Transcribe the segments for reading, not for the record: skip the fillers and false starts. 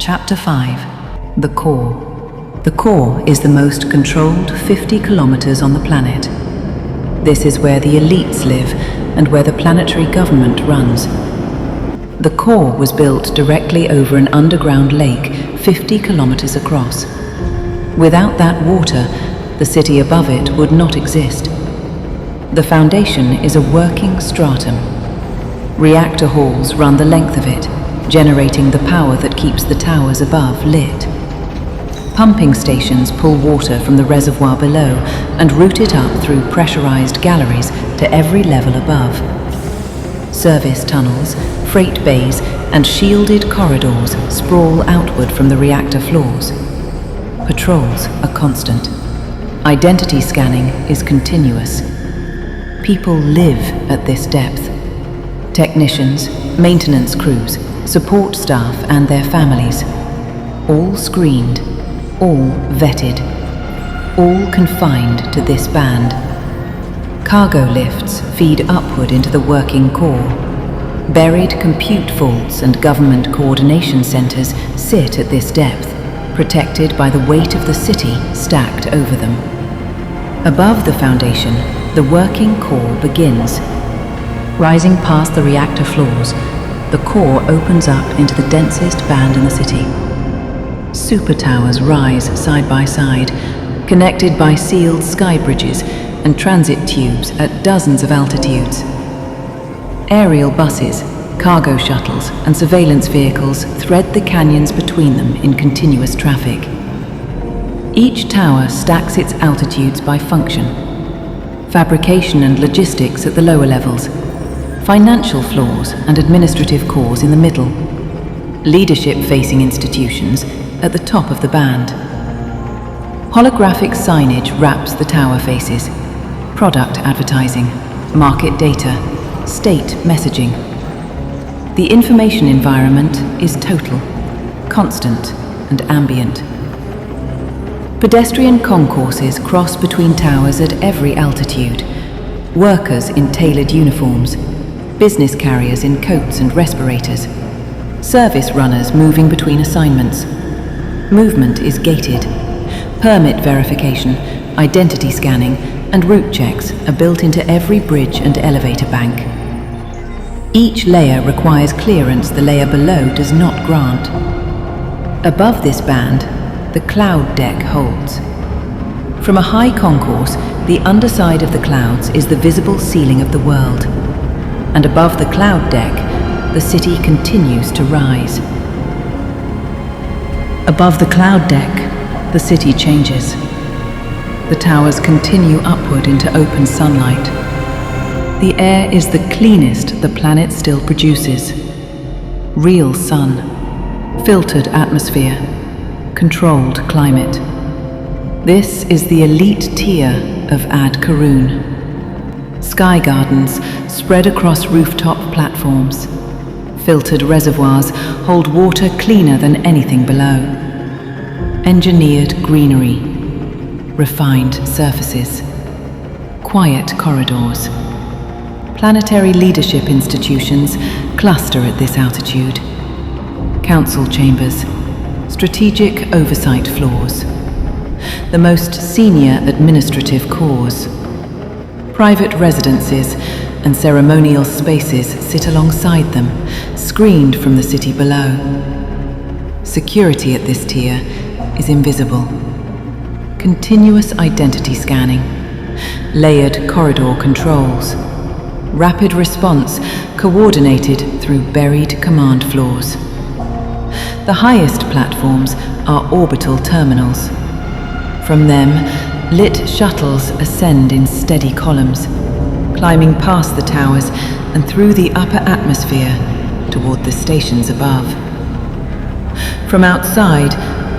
Chapter 5. The Core. The core is the most controlled 50 kilometers on the planet. This is where the elites live and where the planetary government runs. The core was built directly over an underground lake 50 kilometers across. Without that water, the city above it would not exist. The foundation is a working stratum. Reactor halls run the length of it, generating the power that keeps the towers above lit. Pumping stations pull water from the reservoir below and route it up through pressurized galleries to every level above. Service tunnels, freight bays, and shielded corridors sprawl outward from the reactor floors. Patrols are constant. Identity scanning is continuous. People live at this depth. Technicians, maintenance crews, support staff and their families, all screened, all vetted, all confined to this band. Cargo lifts feed upward into the working core. Buried compute vaults and government coordination centers sit at this depth, protected by the weight of the city stacked over them. Above the foundation, the working core begins. Rising past the reactor floors, the core opens up into the densest band in the city. Super towers rise side by side, connected by sealed sky bridges and transit tubes at dozens of altitudes. Aerial buses, cargo shuttles, and surveillance vehicles thread the canyons between them in continuous traffic. Each tower stacks its altitudes by function. Fabrication and logistics at the lower levels, financial floors and administrative cores in the middle, leadership-facing institutions at the top of the band. Holographic signage wraps the tower faces, product advertising, market data, state messaging. The information environment is total, constant, and ambient. Pedestrian concourses cross between towers at every altitude. Workers in tailored uniforms, business carriers in coats and respirators, service runners moving between assignments. Movement is gated. Permit verification, identity scanning, and route checks are built into every bridge and elevator bank. Each layer requires clearance the layer below does not grant. Above this band, the cloud deck holds. From a high concourse, the underside of the clouds is the visible ceiling of the world. And above the cloud deck, the city continues to rise. Above the cloud deck, the city changes. The towers continue upward into open sunlight. The air is the cleanest the planet still produces. Real sun, filtered atmosphere, controlled climate. This is the elite tier of Ad Karun. Sky gardens spread across rooftop platforms. Filtered reservoirs hold water cleaner than anything below. Engineered greenery, refined surfaces, quiet corridors. Planetary leadership institutions cluster at this altitude. Council chambers, strategic oversight floors, the most senior administrative corps. Private residences and ceremonial spaces sit alongside them, screened from the city below. Security at this tier is invisible. Continuous identity scanning, layered corridor controls, rapid response coordinated through buried command floors. The highest platforms are orbital terminals. From them, lit shuttles ascend in steady columns, climbing past the towers and through the upper atmosphere toward the stations above. From outside,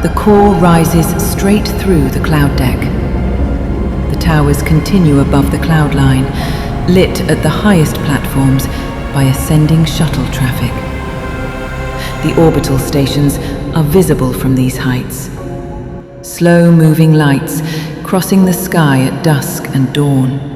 the core rises straight through the cloud deck. The towers continue above the cloud line, lit at the highest platforms by ascending shuttle traffic. The orbital stations are visible from these heights. Slow-moving lights crossing the sky at dusk and dawn.